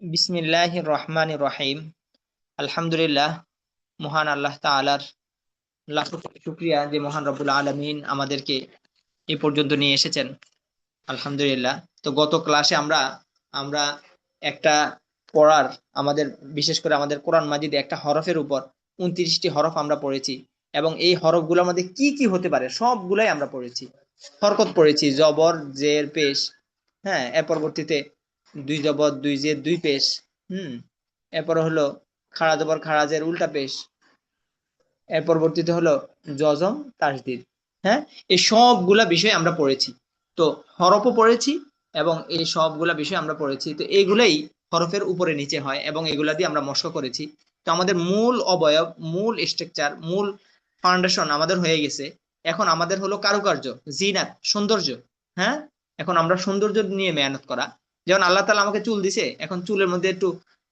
বিসমিল্লাহির রহমানির রহিম। আলহামদুলিল্লাহ। মহান আল্লাহ তাআলার লাখো কোটি শুকরিয়া যে মহান রব্বুল আলামিন আমাদেরকে এ পর্যন্ত নিয়ে এসেছেন। আলহামদুলিল্লাহ। তো গত ক্লাসে আমরা আমরা একটা পড়ার আমাদের বিশেষ করে আমাদের কোরআন মাজিদে একটা হরফের উপর 29টি হরফ আমরা পড়েছি এবং এই হরফগুলোর মধ্যে কি কি হতে পারে সবগুলাই আমরা পড়েছি। হরকত পড়েছি, জবর, জের, পেশ। হ্যাঁ, এর পরবর্তীতে দুই জবর, দুই জের, দুই পেশ। হুম। এরপরে হলো খাড়া জবর, খাড়া জের, উল্টা পেশ। এর পরবর্তীতে হলো জজম, তাসদিদ। হ্যাঁ, এই সবগুলা বিষয় আমরা পড়েছি। তো হরফও পড়েছি এবং এই সবগুলা বিষয় আমরা পড়েছি। তো এইগুলাই হরফের উপরে নিচে হয় এবং এগুলা দিয়ে আমরা মশক করেছি। তো আমাদের মূল অবয়ব, মূল স্ট্রাকচার, মূল ফাউন্ডেশন আমাদের হয়ে গেছে। এখন আমাদের হলো কারুকার্য, জিনাত, সৌন্দর্য। হ্যাঁ, এখন আমরা সৌন্দর্য নিয়ে মেহনত করা। যেমন আল্লাহ তাআলা আমাকে চুল দিছে, এখন চুলের মধ্যে একটু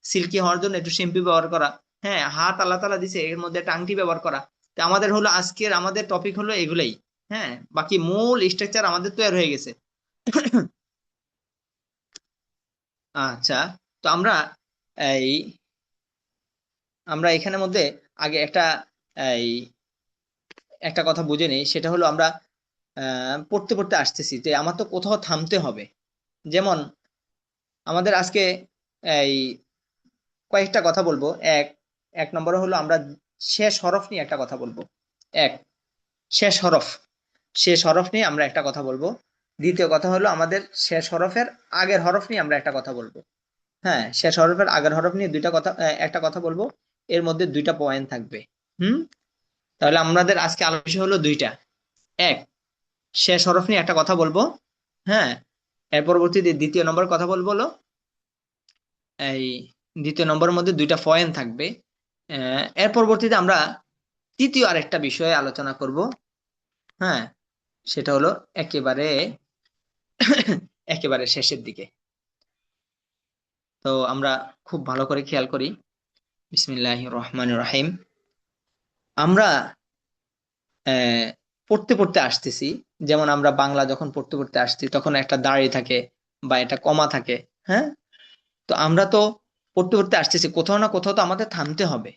সিল্কি হওয়ার জন্য একটু শ্যাম্পু ব্যবহার করা। হ্যাঁ, হাত আল্লাহ তাআলা দিছে, এর মধ্যে একটা আংটি ব্যবহার করা। তো আমাদের হলো আজকের আমাদের টপিক হলো এগুলাই। হ্যাঁ, বাকি মূল স্ট্রাকচার আমাদের তৈরি হয়ে গেছে। আচ্ছা। তো এই আমরা এখানের মধ্যে আগে এই একটা কথা বুঝে নিই, সেটা হলো আমরা পড়তে পড়তে আসতেছি যে আমার তো কোথাও থামতে হবে। যেমন আমাদের আজকে এই কয়েকটা কথা বলবো। এক এক নম্বরে হলো আমরা শেষ হরফ নিয়ে একটা কথা বলবো। এক, শেষ হরফ। শেষ হরফ নিয়ে আমরা একটা কথা বলবো। দ্বিতীয় কথা হলো আমাদের শেষ হরফের আগের হরফ নিয়ে আমরা একটা কথা বলবো। হ্যাঁ, শেষ হরফের আগের হরফ নিয়ে একটা কথা বলবো। এর মধ্যে দুইটা পয়েন্ট থাকবে। হুম। তাহলে আমাদের আজকে আলোচনা বিষয় হলো দুইটা। এক, শেষ হরফ নিয়ে একটা কথা বলবো। হ্যাঁ। এর পরবর্তীতে দ্বিতীয় নম্বর কথা বলবো হলো এই দ্বিতীয় নম্বরের মধ্যে দুইটা পয়েন্ট থাকবে। এর পরবর্তীতে আমরা তৃতীয় আরেকটা বিষয়ে আলোচনা করব। হ্যাঁ, সেটা হলো একেবারে একেবারে শেষের দিকে। তো আমরা খুব ভালো করে খেয়াল করি। বিসমিল্লাহির রহমানির রহিম। আমরা আহ পড়তে পড়তে আসতেছি। যেমন আমরা বাংলা যখন পড়তে পড়তে আসছি তখন একটা দাঁড়ি থাকে বা একটা কমা থাকে। হ্যাঁ। তো আমরা তো পড়তে পড়তে আসতেছি, কোথাও না কোথাও তো আমাদের থামতে হবে।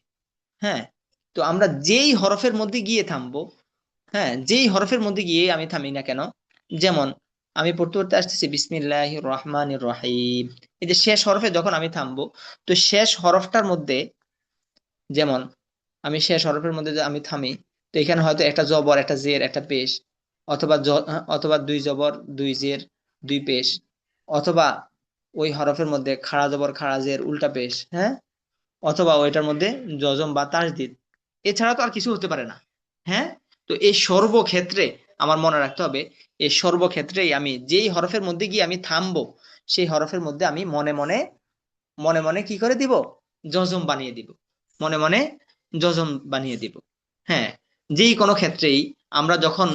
হ্যাঁ। তো আমরা যেই হরফের মধ্যে গিয়ে থামবো, হ্যাঁ, যেই হরফের মধ্যে গিয়ে আমি থামি না কেন, যেমন আমি পড়তে পড়তে আসতেছি বিসমিল্লাহির রহমানির রহিম, এই যে শেষ হরফে যখন আমি থামবো, তো শেষ হরফটার মধ্যে, যেমন আমি শেষ হরফের মধ্যে যে আমি থামি, তো এখানে হয়তো একটা জবর, একটা জের, একটা পেশ, অথবা দুই জবর, দুই জের, দুই পেশ, অথবা ওই হরফের মধ্যে খাড়া জবর, খাড়া জের, উল্টা পেশ। হ্যাঁ, অথবা ওইটার মধ্যে জজম বা তাসদিদ। এছাড়া তো আর কিছু হতে পারে না। হ্যাঁ। তো এই সর্বক্ষেত্রে আমার মনে রাখতে হবে, এই সর্বক্ষেত্রেই আমি যেই হরফের মধ্যে গিয়ে আমি থামবো, সেই হরফের মধ্যে আমি মনে মনে মনে মনে কি করে দিব, জজম বানিয়ে দিব। মনে মনে জজম বানিয়ে দিব। হ্যাঁ, যেই কোনো ক্ষেত্রেই আমরা যখন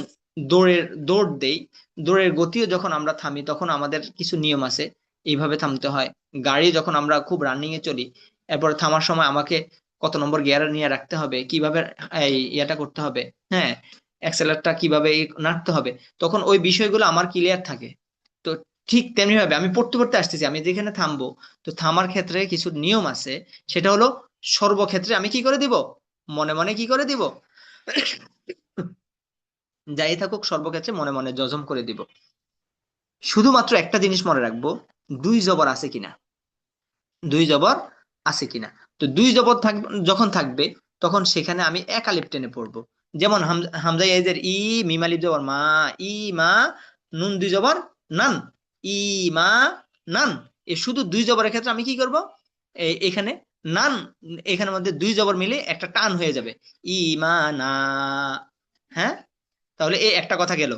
দৌড় দেই, দৌড়ের গতিও যখন আমরা থামি তখন আমাদের কিছু নিয়ম আছে। এইভাবে থামতে হয়। গাড়ি যখন আমরা খুব রানিং এ চলি, এরপরে থামার সময় আমাকে কত নম্বর গিয়ারে নিয়ে রাখতে হবে, কিভাবে এই ইয়াটা করতে হবে। হ্যাঁ, অ্যাক্সেলারটা কিভাবে নাড়তে হবে, তখন ওই বিষয়গুলো আমার ক্লিয়ার থাকে। তো ঠিক তেমনি ভাবে আমি পড়তে পড়তে আসতেছি, আমি যেখানে থামবো, তো থামার ক্ষেত্রে কিছু নিয়ম আছে। সেটা হলো সর্বক্ষেত্রে আমি কি করে দিব, মনে মনে কি করে দিব, যাই থাকুক সর্বক্ষেত্রে মনে মনে জজম করে দিব। শুধুমাত্র একটা জিনিস মনে রাখবো, দুই জবর আছে কিনা, দুই জবর আছে কিনা। তো দুই জবর যখন থাকবে, তখন সেখানে আমি এক আলিফ টেনে পড়বো। যেমন হামজা ইয়াজের ই, মিম আলিফ জবর মা, ই মা, নুন দুই জবর নান, ই মা নান। এই শুধু দুই জবরের ক্ষেত্রে আমি কি করব, এখানে নান, এখানের মধ্যে দুই জবর মিলে একটা টান হয়ে যাবে, ই মা না। হ্যাঁ, তাহলে এই একটা কথা গেল।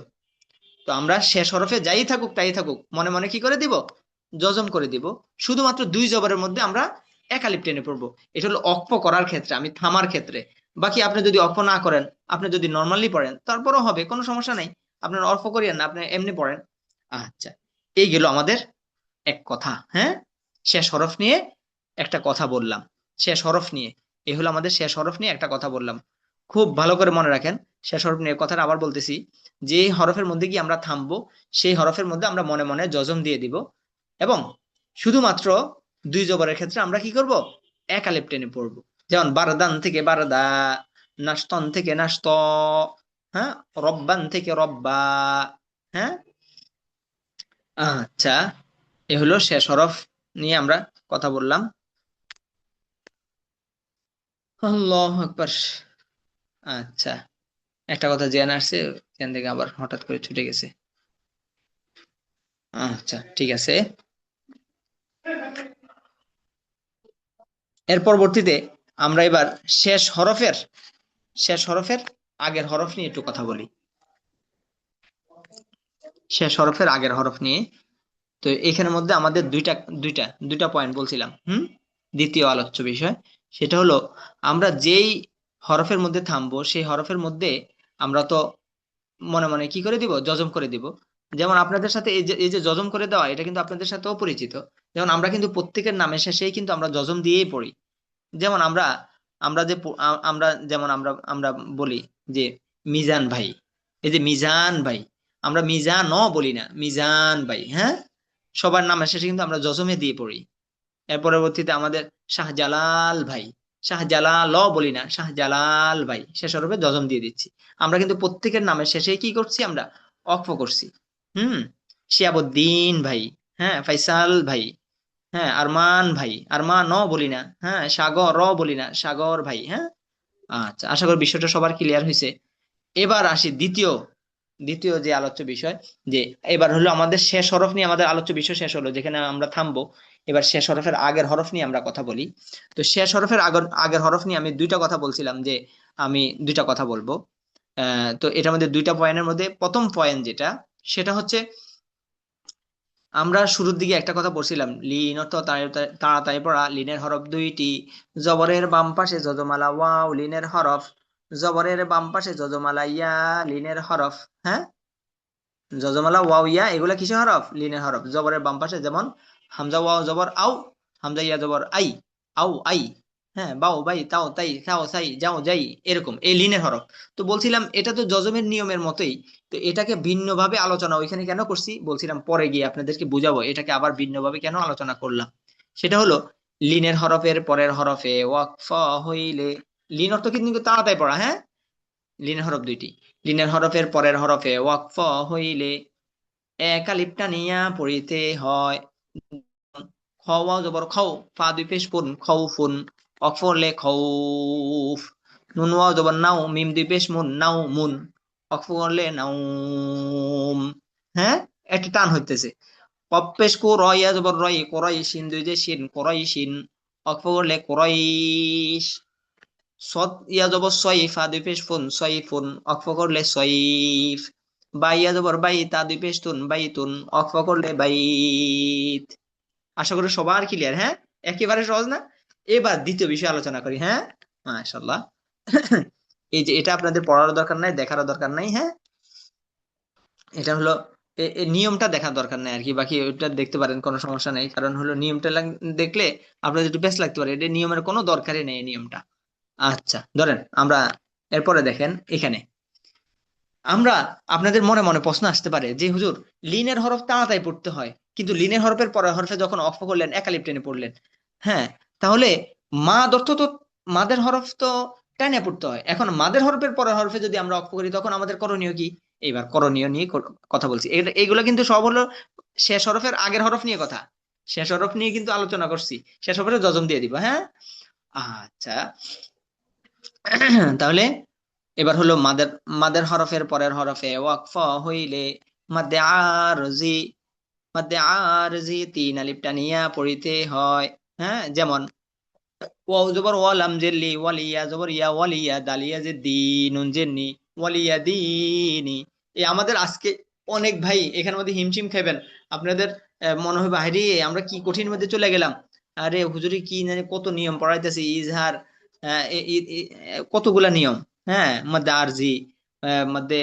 তো আমরা শেষ হরফে যাই থাকুক তাই থাকুক মনে মনে কি করে দিব, জজম করে দিব। শুধুমাত্র দুই জবরের মধ্যে আমরা এক আলিফ টেনে পড়বো। এটা হলো অক্ফ করার ক্ষেত্রে, আমি থামার ক্ষেত্রে। বাকি আপনি যদি অক্ফ না করেন, আপনি যদি নর্মালি পড়েন তারপরও হবে, কোনো সমস্যা নাই। আপনার অক্ফ করিয়েন না, আপনি এমনি পড়েন। আচ্ছা, এই গেল আমাদের এক কথা। হ্যাঁ, শেষ হরফ নিয়ে একটা কথা বললাম। শেষ হরফ নিয়ে, এই হলো আমাদের শেষ হরফ নিয়ে একটা কথা বললাম। খুব ভালো করে মনে রাখেন। শেষ হরফ নিয়ে কথাটা আবার বলতেছি, যে হরফের মধ্যে গিয়ে আমরা থামবো, সেই হরফের মধ্যে আমরা মনে মনে জজম দিয়ে দিব। এবং শুধুমাত্র দুই জবরের ক্ষেত্রে আমরা কি করব, এক আলিফ টেনে পড়বো। যেমন বারদান থেকে বারদা, নাস্তন থেকে নাস্ত, হ্যাঁ, রব্বান থেকে রব্বা। হ্যাঁ, আচ্ছা, এ হলো শেষ হরফ নিয়ে আমরা কথা বললাম। আল্লাহু আকবার। আচ্ছা, একটা কথা জেনে আসছে, এখান থেকে আবার হঠাৎ করে ছুটে গেছে। আচ্ছা, ঠিক আছে। এর পরবর্তীতে আমরা এবার শেষ হরফের শেষ হরফের আগের হরফ নিয়ে একটু কথা বলি। শেষ হরফের আগের হরফ নিয়ে, তো এখানের মধ্যে আমাদের দুইটা পয়েন্ট বলছিলাম। দ্বিতীয় আলোচ্য বিষয় সেটা হলো, আমরা যেই হরফের মধ্যে থামবো সেই হরফের মধ্যে আমরা তো মনে মনে কি করে দিব, যজম করে দিব। যেমন আপনাদের সাথে এই যে যজম করে দেওয়া, এটা কিন্তু আপনাদের সাথেও পরিচিত। যেমন আমরা কিন্তু প্রত্যেকের নামে শেষেই কিন্তু আমরা যজম দিয়েই পড়ি। যেমন আমরা আমরা যে প- আ- আমরা যেমন আমরা আমরা বলি যে মিজান ভাই, এই যে মিজান ভাই, আমরা মিজানও বলি না, মিজান ভাই। হ্যাঁ, সবার নামের শেষে কিন্তু আমরা যজমে দিয়ে পড়ি। এর পরবর্তীতে আমাদের শাহজালাল ভাই, শাহজালাল বলি না, শাহজালাল ভাই, শেষ হরফে যজম দিয়ে দিচ্ছি। আমরা কিন্তু প্রত্যেকের নামের শেষে কি করছি, আমরা অক্ফ করছি। হুম, শিয়াবুদ্দিন ভাই, হ্যাঁ, ফাইসাল ভাই, হ্যাঁ, আরমান ভাই, আরমান বলি না, হ্যাঁ, সাগর বলি না, সাগর ভাই। হ্যাঁ, আচ্ছা, আশা করি বিষয়টা সবার ক্লিয়ার হয়েছে। এবার আসি দ্বিতীয় দ্বিতীয় যে আলোচ্য বিষয়, যে এবার হলো আমাদের শেষ হরফ নিয়ে আমাদের আলোচ্য বিষয় শেষ হলো, যেখানে আমরা থামবো। এবার শেষ হরফের আগের হরফ নিয়ে আমরা কথা বলি। তো শেষ হরফের আগের আগের হরফ নিয়ে আমি দুইটা কথা বলছিলাম, যে আমি দুইটা কথা বলবো। তো এটার মধ্যে দুইটা পয়েন্টের মধ্যে প্রথম পয়েন্ট যেটা, সেটা হচ্ছে, আমরা শুরুর দিকে একটা কথা পড়ছিলাম, লিন অর্থ তাড়াতাড়ি পড়া, লিনের হরফ দুইটি, জবরের বাম পাশে যজমালা ওয়াও লিনের হরফ, জবরের বাম পাশে যজমালা ইয়া লিনের হরফ। হ্যাঁ, যজমালা ওয়াও ইয়া এগুলা কিসের হরফ, লিনের হরফ। জবরের বাম পাশে যেমন হামজা ওয়াও জবর আও, হামজা ইয়া জবর আই, আও আই, হ্যাঁ, বাও বাই, তাও তাই, তাও সাই, যাও যাই, এরকম এই লিনের হরফ। তো বলছিলাম এটা তো যজমের নিয়মের মতোই। তো এটাকে ভিন্নভাবে আলোচনা ওইখানে কেন করছি বলছিলাম, পরে গিয়ে আপনাদেরকে বুঝাবো এটাকে আবার ভিন্নভাবে কেন আলোচনা করলাম। সেটা হলো, লিনের হরফের পরের হরফে ওয়াকফ হইলে, লিন অর্থ কিন্তু তাড়াতাড়ি পড়া। হ্যাঁ, লিনের হরফ দুইটি, লিনের হরফের পরের হরফে ওয়াকফ হইলে এক আলিফ টানিয়া পড়িতে হয়। খ ওয়াও জবর খাও, ফা দুই পেশ ফুন, খাও ফুন, অক্ফ হলে খাউফ। নুন ওয়াও জবর নাও, মিম দুই পেশ মুন, নাও মুন, অক্ফ হলে নাউম। হ্যাঁ, একটা টান হইতেছে। কফ পেশ কো, রয়া জবর রয়, কোরাই শিন দুই যে শিন, কোরাই শিন, অক্ফ হলে কোরাইশ। সদ ইয়া জবর সই, ফা দুই পেশ ফুন, সই ফুন, অক্ফ করলে সইফ। বা ইয়া জবর বাই, তা দুই পেশ তুন, বাইতুন, অক্ফ করলে বাইত। আশা করি সবার ক্লিয়ার। হ্যাঁ, একেবারে সহজ না? এবার দ্বিতীয় বিষয় আলোচনা করি। হ্যাঁ, মাশাআল্লাহ। এই যে এটা আপনাদের পড়ার দরকার নাই, দেখারও দরকার নাই। হ্যাঁ, এটা হলো নিয়মটা দেখার দরকার নাই আর কি, বাকি ওটা দেখতে পারেন, কোনো সমস্যা নেই। কারণ হলো নিয়মটা দেখলে আপনাদের একটু বেশ লাগতে পারে, এটা নিয়মের কোনো দরকারই নেই এই নিয়মটা। আচ্ছা, ধরেন আমরা এরপরে দেখেন এখানে, আমরা আপনাদের মনে মনে প্রশ্ন আসতে পারে যে হুজুর, লিনের হরফ তাড়াতাড়ি পড়তে হয়, কিন্তু লিনের হরফের পরের হরফে যখন অক্ফ করলেন, একালিপ টেনে পড়লেন। হ্যাঁ, তাহলে মাদ অর্থ তো, মাদের হরফ তো টেনে পড়তে হয়। এখন মাদের হরফের পরের হরফে যদি আমরা অক্ফ করি, তখন আমাদের করণীয় কি? এইবার করণীয় নিয়ে কথা বলছি। এইগুলো কিন্তু সব হলো শেষ হরফের আগের হরফ নিয়ে কথা। শেষ হরফ নিয়ে কিন্তু আলোচনা করছি, শেষ হরফে যজম দিয়ে দিব। হ্যাঁ, আচ্ছা। তাহলে এবার হলো মাদের মাদের হরফের পরের হরফে ওয়াকফ হইলে মাদে আরজি, মাদে আরজি তিন আলিফ টানিয়া পড়িতে হয়। হ্যাঁ, যেমন ওয়াও জবর ওয়ালাম জেল্লি, ওয়ালিয়া জবর ইয়া, ওয়ালিয়া দালিয়া যে দিনুন জেন্নি, ওয়ালিয়া দিনি। এই আমাদের আজকে অনেক ভাই এখানের মধ্যে হিমশিম খাইবেন আপনাদের। মনে হবে হায়রে, আমরা কি কঠিন মধ্যে চলে গেলাম। আরে হুজুরি কি জানি কত নিয়ম পড়াইতেছে, ইজহার, কতগুলা নিয়ম। হ্যাঁ, মধ্যে আরজি, মধ্যে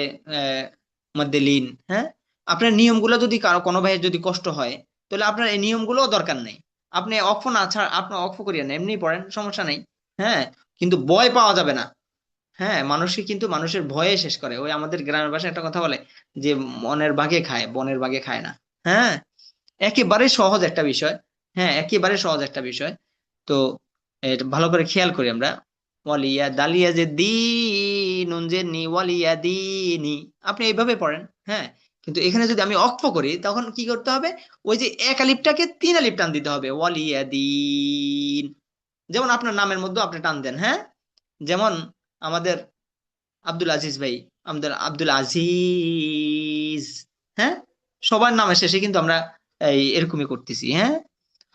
মধ্যে লিন। হ্যাঁ, আপনার নিয়মগুলো যদি কারো কোনো ভাইয়ের যদি কষ্ট হয়, তাহলে আপনার এই নিয়মগুলো দরকার নেই। আপনি অক্ষ না ছাড়, আপনি অক্ষ করিয়েন, এমনি পড়েন, সমস্যা নেই। হ্যাঁ, কিন্তু ভয় পাওয়া যাবে না। হ্যাঁ, মানুষকে কিন্তু মানুষের ভয়ে শেষ করে। ওই আমাদের গ্রামের ভাষায় একটা কথা বলে যে মনের বাঘে খায়, বনের বাঘে খায় না। হ্যাঁ, একেবারে সহজ একটা বিষয়। হ্যাঁ, একেবারে সহজ একটা বিষয়। তো এটা ভালো করে খেয়াল করি আমরা। ওয়ালিয়া দালিয়া যে নুন যে নি ওয়ালিয়া দিনি, আপনি এইভাবে পড়েন। হ্যাঁ, কিন্তু এখানে যদি আমি অক্ফ করি তখন কি করতে হবে? ওই যে এক আলিফটাকে তিন আলিফ টান দিতে হবে, ওয়ালিয়া দিন। যেমন আপনার নামের মধ্যে আপনি টান দেন। হ্যাঁ, যেমন আমাদের আব্দুল আজিজ ভাই, আমাদের আব্দুল আজিজ। হ্যাঁ, সবার নামের শেষে কিন্তু আমরা এই এরকমই করতেছি। হ্যাঁ,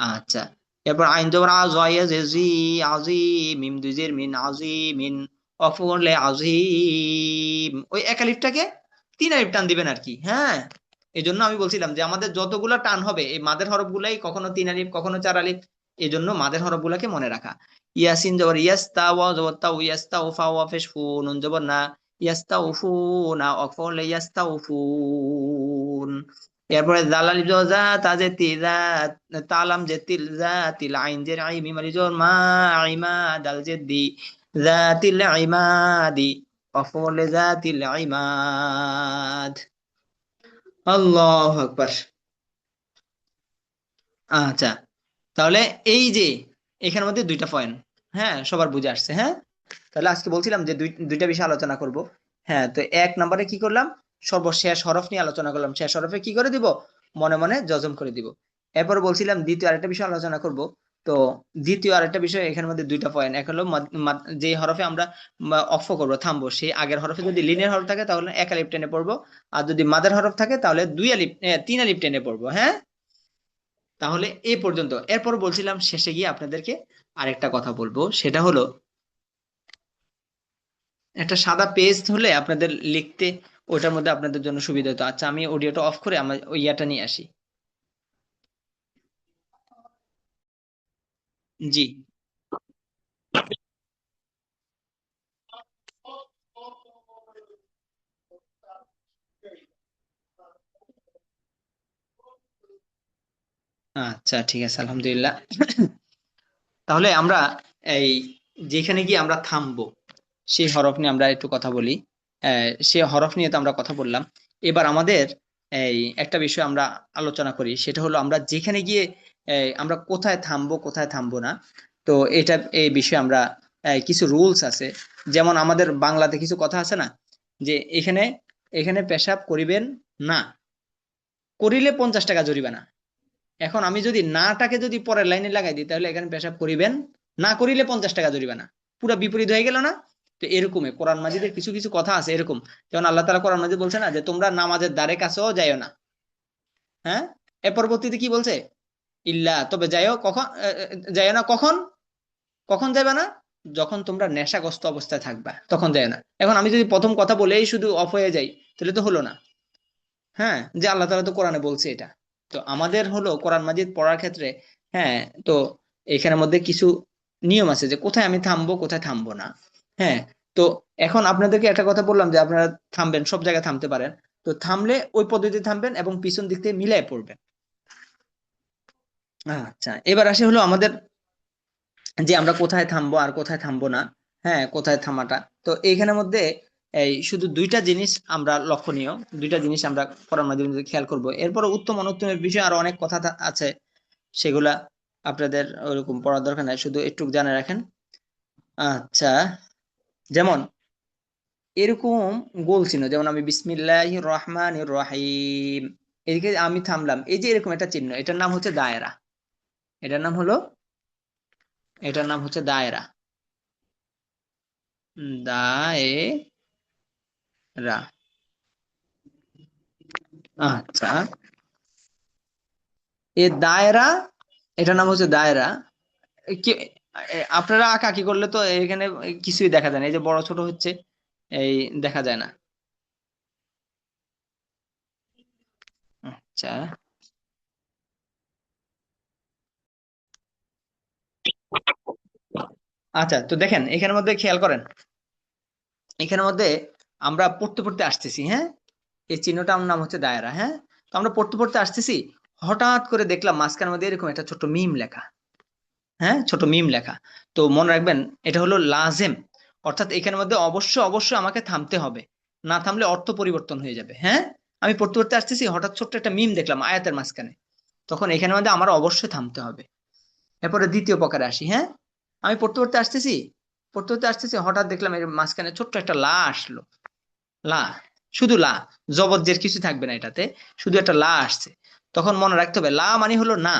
আচ্ছা। এরপর আইন জবর আ জয়া যে জি, আজিম মিম দুইজের মিন আজিমিন, অফলে আজিম, ওই এক আলিফটাকে তিন আলিফ টান দিবেন আর কি। হ্যাঁ, এই জন্য আমি বলছিলাম যে আমাদের যতগুলা টান হবে এই মাদের হরফ গুলাই কখনো তিন আলিফ কখনো চার আলিফ। এই জন্য মাদের হরফ গুলাকে মনে রাখা। ইয়াসিন জবর ইয়াস্তা, ওয়া জবর তাও, ইয়াস্তা উফা, ওয়া পেশ ফু, নুন জবর না, ইয়াস্তা উফু না, অফলে ইয়াস্তা উফুন। এরপরে জালাল জা তাজে তিজা, তালাম যে তিল জা তিল, আইন জের আই মিম আলি জোর মা, আইমা দাল জে দি, জাতিল ইমাদি, অফলে জাতিল ইমাদ। আল্লাহু আকবার। আচ্ছা, তাহলে এই যে এখানের মধ্যে দুইটা পয়েন্ট, হ্যাঁ, সবার বুঝে আসছে। হ্যাঁ, তাহলে আজকে বলছিলাম যে দুইটা বিষয় আলোচনা করব। হ্যাঁ, তো এক নম্বরে কি করলাম? সর্বশেষ হরফ নিয়ে আলোচনা করলাম, শেষ হরফে কি করে দিব? মনে মনে জজম করে দিব। এরপর বলছিলাম দ্বিতীয় আরেকটা বিষয় আলোচনা করব। তো দ্বিতীয় আরেকটা বিষয়, এখানের মধ্যে দুইটা পয়েন্ট। এক হলো যে হরফে আমরা অক্ফ করব, থামবো, সেই আগের হরফে যদি লিনের হরফ থাকে তাহলে এক আলিফ টেনে পড়বো, আর যদি মাদের হরফ থাকে তাহলে তিন আলিফ টেনে পড়বো। হ্যাঁ, তাহলে এই পর্যন্ত। এরপর বলছিলাম শেষে গিয়ে আপনাদেরকে আরেকটা কথা বলবো, সেটা হলো একটা সাদা পেজ হলে আপনাদের লিখতে ওটার মধ্যে আপনাদের জন্য সুবিধা হতো। আচ্ছা, আমি অডিওটা অফ করে আমার ওই ইয়াটা নিয়ে আসি। জি। আচ্ছা, ঠিক আছে, আলহামদুলিল্লাহ। তাহলে আমরা এই যেখানে গিয়ে আমরা থামবো সেই হরফ নিয়ে আমরা একটু কথা বলি। সেই হরফ নিয়ে তো আমরা কথা বললাম। এবার আমাদের এই একটা বিষয় আমরা আলোচনা করি, সেটা হলো আমরা যেখানে গিয়ে আমরা কোথায় থামবো কোথায় থামবো না। তো এটা এই বিষয়ে আমরা কিছু রুলস আছে। যেমন আমাদের বাংলাতে কিছু কথা আছে না, যে এখানে এখানে পেশাব করিবেন না, করিলে 50 টাকা জরিমানা। এখন আমি যদি নাটাকে যদি পরের লাইনে লাগাই দিই তাহলে এখানে পেশাব করিবেন না, করিলে 50 টাকা জরিমানা। পুরো বিপরীত হয়ে গেল না? তো এরকমই কোরআন মাজিদের কিছু কিছু কথা আছে এরকম। যেমন আল্লাহ তাআলা কোরআন মাজিদ বলছে না যে তোমরা নামাজের দ্বারে কাছেও যাইও না। হ্যাঁ, এর পরবর্তীতে কি বলছে? ইল্লা, তবে যাইও কখন, যাইও না কখন? কখন যাবে না? যখন তোমরা নেশাগ্রস্ত অবস্থায় থাকবা তখন যায় না। এখন আমি যদি প্রথম কথা বলেই শুধু অফ হয়ে যাই তাহলে তো হলো না। হ্যাঁ, যে আল্লাহ তাআলা তো কোরআনে বলছে এটা। তো আমাদের হলো কোরআন মাজিদ পড়ার ক্ষেত্রে, হ্যাঁ, তো এখানের মধ্যে কিছু নিয়ম আছে যে কোথায় আমি থামবো কোথায় থামবো না। হ্যাঁ, তো এখন আপনাদেরকে একটা কথা বললাম যে আপনারা থামবেন, সব জায়গায় থামতে পারেন। তো থামলে ওই পদ্ধতি থামবেন এবং পিছন দিক থেকে মিলাই পড়বেন। আচ্ছা, এবার আসে হলো আমাদের যে আমরা কোথায় থামবো আর কোথায় থামবো না। হ্যাঁ, কোথায় থামাটা। তো এইখানের মধ্যে এই শুধু দুইটা জিনিস আমরা লক্ষণীয়, দুইটা জিনিস আমরা কোরআন মাধ্যমে খেয়াল করব। এরপর উত্তম অনুত্তমের বিষয়ে আরো অনেক কথা আছে, সেগুলা আপনাদের ওরকম পড়ার দরকার নাই, শুধু একটু জানে রাখেন। আচ্ছা, যেমন এরকম গোল চিহ্ন, যেমন আমি বিসমিল্লাহির রহমানির রহিম, এদিকে আমি থামলাম, এই যে এরকম একটা চিহ্ন, এটার নাম হচ্ছে দায়রা। এটার নাম হলো, এটার নাম হচ্ছে দায়রা। দায়রা। আচ্ছা, এই দায়রা, এটার নাম হচ্ছে দায়রা। কি আপনারা আঁকাআঁকি করলে তো এখানে কিছুই দেখা যায় না, এই যে বড় ছোট হচ্ছে, এই দেখা যায় না। আচ্ছা, আচ্ছা, তো দেখেন এখানের মধ্যে খেয়াল করেন, এখানের মধ্যে আমরা পড়তে পড়তে আসতেছি। হ্যাঁ, এই চিহ্নটার নাম হচ্ছে দায়রা। হ্যাঁ, তো আমরা পড়তে পড়তে আসতেছি, হঠাৎ করে দেখলাম মাঝখানের মধ্যে এরকম একটা ছোট্ট মিম লেখা। হ্যাঁ, ছোট মিম লেখা। তো মনে রাখবেন এটা হলো লাজেম, অর্থাৎ এখানের মধ্যে অবশ্যই অবশ্যই আমাকে থামতে হবে, না থামলে অর্থ পরিবর্তন হয়ে যাবে। হ্যাঁ, আমি পড়তে পড়তে আসতেছি, হঠাৎ ছোট্ট একটা মিম দেখলাম আয়াতের মাঝখানে। তখন এখানে মধ্যে আমার অবশ্যই থামতে হবে। এরপরে দ্বিতীয় প্রকারে আসি। হ্যাঁ, আমি পড়তে পড়তে আসতেছি, পড়তে পড়তে আসতেছি, হঠাৎ দেখলাম এর মাঝখানে ছোট্ট একটা লা আসলো। লা, শুধু লা, জবর কিছু থাকবে না এটাতে, শুধু একটা লা আসছে। তখন মনে রাখতে হবে লা মানে হলো না।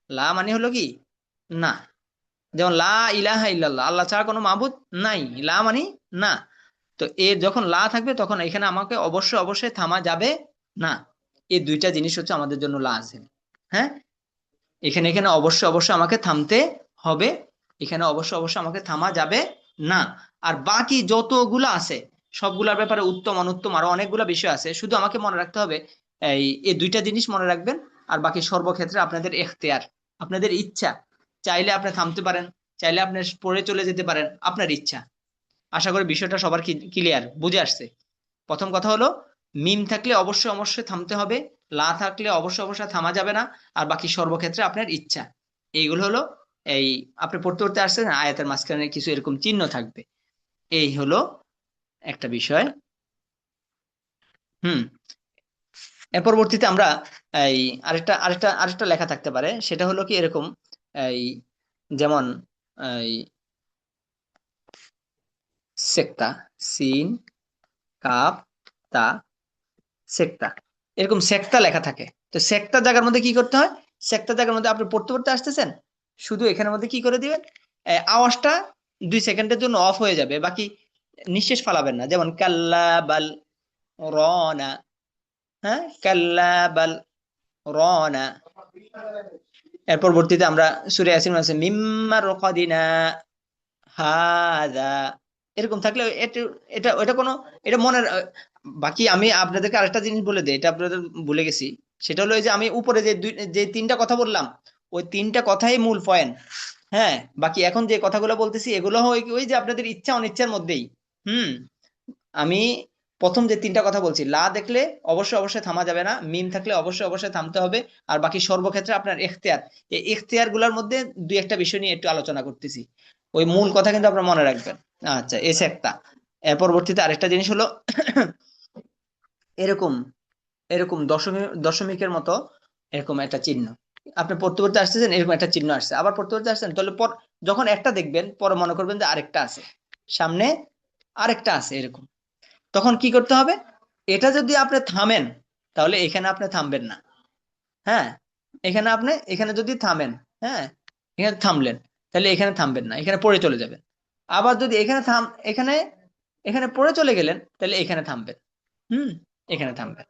লা মানে হলো কি? না। যেমন লা ইলাহা ইল্লাল্লাহ, আল্লাহ ছাড়া কোনো মাবুদ নাই, লা মানে না। তো এর যখন লা থাকবে তখন এখানে আমাকে অবশ্যই অবশ্যই থামা যাবে না। এই দুইটা জিনিস হচ্ছে আমাদের জন্য লাজিম। হ্যাঁ, এখানে এখানে অবশ্যই অবশ্যই আমাকে থামতে হবে, এখানে অবশ্যই অবশ্যই আমাকে থামা যাবে না। আর বাকি যতগুলো আছে সবগুলোর ব্যাপারে উত্তম অনুত্তম আরো অনেকগুলো বিষয় আছে, শুধু আমাকে মনে রাখতে হবে এই দুইটা জিনিস মনে রাখবেন। আর বাকি সর্বক্ষেত্রে আপনাদের এখতিয়ার, আপনাদের ইচ্ছা, চাইলে আপনি থামতে পারেন, চাইলে আপনি পড়ে চলে যেতে পারেন, আপনার ইচ্ছা। আশা করি বিষয়টা সবার ক্লিয়ার, বুঝে আসছে। প্রথম কথা হলো মিম থাকলে অবশ্যই অবশ্যই থামতে হবে, লা থাকলে অবশ্যই অবশ্যই থামা যাবে না, আর বাকি সর্বক্ষেত্রে আপনার ইচ্ছা। এইগুলো হলো এই, আপনি পড়তে পড়তে আসছেন আয়াতের মাঝখানে কিছু এরকম চিহ্ন থাকবে, এই হলো একটা বিষয়। হুম। এর পরবর্তীতে আমরা এই আরেকটা লেখা থাকতে পারে, সেটা হলো কি এরকম, এই যেমন এই সেক্তা, সিন কাপ তা, সেক্তা, এরকম সেক্তা লেখা থাকে। তো সেক্তা জায়গার মধ্যে কি করতে হয়, সেক্তা জায়গার মধ্যে আপনি পড়তে পড়তে আসতেছেন, শুধু এখানের মধ্যে কি করে দিবেন, আওয়াজটা 2 সেকেন্ডের জন্য অফ হয়ে যাবে, বাকি নিঃশেষ ফালাবেন না। যেমন কাল্লা বাল রনা, হ্যাঁ, কাল্লা বাল রনা। এর পরবর্তীতে আমরা সূরা ইয়াসিন আছে মিম্মা রকাদিনা হাদা, এরকম থাকলে এটা এটা এটা কোনো, এটা মনের বাকি আমি আপনাদেরকে আরেকটা জিনিস বলে দিই, এটা আপনাদের ভুলে গেছি। সেটা হলো এই যে আমি উপরে যে 3টা কথা বললাম, ওই 3টা কথাই মূল পয়েন্ট। হ্যাঁ, বাকি এখন যে কথাগুলো বলতেছি এগুলো ওই যে আপনাদের ইচ্ছা অনিচ্ছার মধ্যেই। হুম। আমি প্রথম যে 3টা কথা বলছি, লা দেখলে অবশ্যই অবশ্যই থামা যাবে না, মিম থাকলে অবশ্যই অবশ্যই থামতে হবে, আর বাকি সর্বক্ষেত্রে আপনার এখতিয়ার। এই এখতিয়ার গুলার মধ্যে দুই একটা বিষয় নিয়ে একটু আলোচনা করতেছি, ওই মূল কথা কিন্তু আপনারা মনে রাখবেন। আচ্ছা, এসে একটা। এর পরবর্তীতে আরেকটা জিনিস হলো এরকম এরকম দশমিকের মতো এরকম একটা চিহ্ন, আপনি পড়তে পড়তে আসতেছেন এরকম একটা চিহ্ন আসছে, আবার পড়তে পড়তে আসছেন, তাহলে পর যখন একটা দেখবেন পরে মনে করবেন যে আরেকটা আছে, সামনে আরেকটা আছে এরকম। তখন কি করতে হবে, এটা যদি আপনি থামেন তাহলে এখানে আপনি থামবেন না। হ্যাঁ, এখানে যদি থামেন, হ্যাঁ, এখানে থামলেন, তাহলে এখানে থামবেন না, এখানে পড়ে চলে যাবেন। আবার যদি এখানে এখানে পড়ে চলে গেলেন তাহলে এখানে থামবেন। হুম, এখানে থামবেন।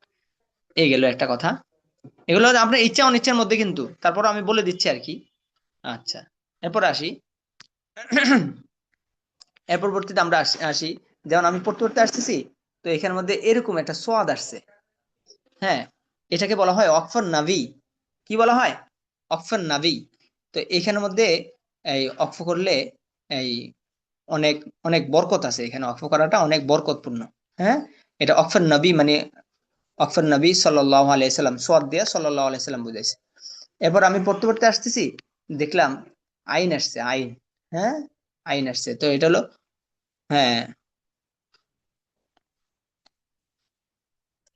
এই গেল একটা কথা। এগুলো আপনার ইচ্ছা অনিচ্ছার মধ্যে কিন্তু, তারপর আমি বলে দিচ্ছি আর কি। আচ্ছা, এরপর আসি। এর পরবর্তীতে আমরা আসি, যেমন আমি পড়তে পড়তে আসতেছি, তো এখানের মধ্যে এরকম একটা সোয়াদ আসছে। হ্যাঁ, এটাকে বলা হয় অক্ফর নাভি। কি বলা হয়? অক্ফর নাভি। তো এখানের মধ্যে এই অক্ফ করলে এই অনেক অনেক বরকত আছে, এখানে অক্ফ করাটা অনেক বরকতপূর্ণ। হ্যাঁ, এটা অক্ফর নবী মানে অক্ফর নবী সাল্লাল্লাহু আলাইহি সাল্লাম, সোয়াদ দিয়া সাল্লাল্লাহু আলাইহি সাল্লাম বুঝাইছে। এরপর আমি পড়তে পড়তে আসতেছি, দেখলাম আইন আসছে, আইন। হ্যাঁ, আইন আসছে, তো এটা হলো, হ্যাঁ,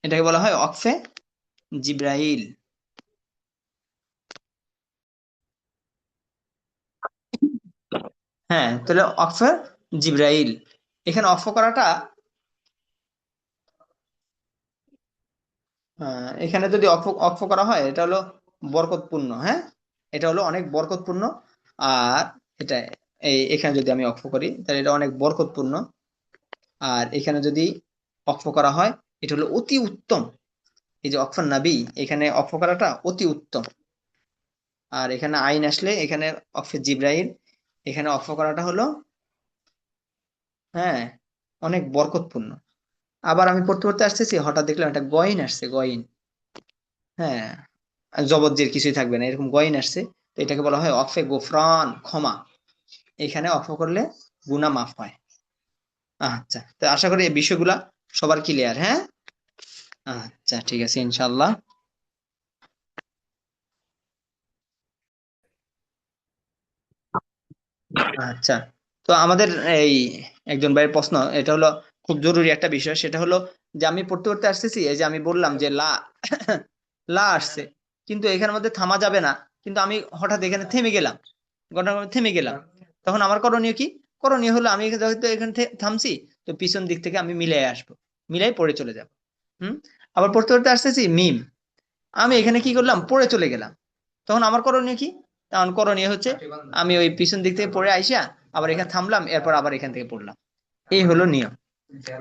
এটাকে বলা হয় অক্ফে জিব্রাইল। হ্যাঁ, তাহলে অক্ফে জিব্রাইল, এখানে অক্ফ করাটা, এখানে যদি অক্ফ অক্ফ করা হয় এটা হলো বরকতপূর্ণ। হ্যাঁ, এটা হলো অনেক বরকতপূর্ণ। আর এটা এখানে যদি আমি অক্ফ করি তাহলে এটা অনেক বরকতপূর্ণ। আর এখানে যদি অক্ফ করা হয় এটা হলো অতি উত্তম। এই যে অক্ফর নাবি, এখানে অক্ফ করাটা অতি উত্তম। আর এখানে আইন আসলে এখানে অক্ফে জিব্রাইল, এখানে অক্ফ করাটা হলো, হ্যাঁ, অনেক বরকতপূর্ণ। আবার আমি পড়তে পড়তে আসতেছি, হঠাৎ দেখলাম একটা গয়ন আসছে, গয়ন। হ্যাঁ, জবজ্জের কিছুই থাকবে না, এরকম গয়ন আসছে। তো এটাকে বলা হয় অফে গোফরান, ক্ষমা। এখানে অফ করলে গুনাহ মাফ হয়। আচ্ছা, তো আশা করি এই বিষয়গুলা সবার ক্লিয়ার। হ্যাঁ, আচ্ছা, ঠিক আছে ইনশাল্লাহ। আচ্ছা, তো আমাদের এই একজন ভাইয়ের প্রশ্ন, এটা হলো খুব জরুরি একটা বিষয়, সেটা হলো যে আমি পড়তে পড়তে আসতেছি, এই যে আমি বললাম যে লা লা আসছে, কিন্তু এখানের মধ্যে থামা যাবে না, কিন্তু আমি হঠাৎ এখানে থেমে গেলাম, ঘটনাক্রমে থেমে গেলাম, তখন আমার করণীয় কি? করণীয় হলো আমি যেহেতু এখানে থামছি, তো পিছন দিক থেকে আমি মিলাই আসবো, মিলাই পড়ে চলে যাব। হুম। আবার পড়তে পড়তে আসতেছি মিম, আমি এখানে কি করলাম, পড়ে চলে গেলাম, তখন আমার করণীয় কি? তখন করণীয় হচ্ছে আমি ওই পিছন দিক থেকে পড়ে আইসা আবার এখানে থামলাম, এরপর আবার এখান থেকে পড়লাম। এই হলো নিয়ম।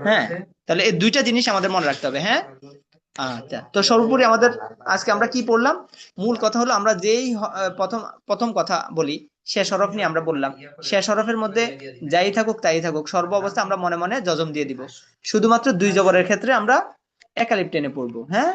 হ্যাঁ, তাহলে এই দুইটা জিনিস আমাদের মনে রাখতে হবে। হ্যাঁ, আচ্ছা, তো সর্বোপরি আমাদের আজকে আমরা কি পড়লাম? মূল কথা হলো আমরা যেই প্রথম প্রথম কথা বলি, শেষ হরফ নিয়ে আমরা বললাম। শেষ হরফের মধ্যে যাই থাকুক তাই থাকুক, সর্ব অবস্থা আমরা মনে মনে যজম দিয়ে দিব। শুধুমাত্র দুই জবরের ক্ষেত্রে আমরা একালিপ টেনে পড়বো। হ্যাঁ,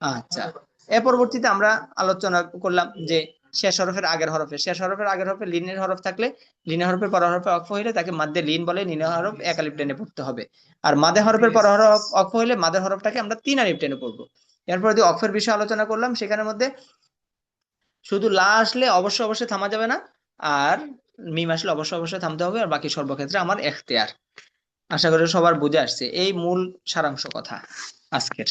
আচ্ছা। এর পরবর্তীতে আমরা আলোচনা করলাম যে শেষ হরফের আগের হরফে লিনের হরফ থাকলে, লিনের হরফের পর হরফে অক্ফ হইলে তাকে মাদ্দে লিন বলে, লিনের হরফ একালিপ টেনে পড়তে হবে। আর মাদে হরফের পর হরফ অক্ফ হইলে মাদের হরফটাকে আমরা তিন আলিফ টেনে পড়বো। এরপর যে অক্ফের বিষয়ে আলোচনা করলাম, সেখানের মধ্যে শুধু লা আসলে অবশ্যই অবশ্যই থামা যাবে না, আর মিম আসলে অবশ্যই অবশ্যই থামতে হবে, আর বাকি সর্বক্ষেত্রে আমার এখতিয়ার। আশা করি সবার বুঝে আসছে এই মূল সারাংশ কথা আজকের।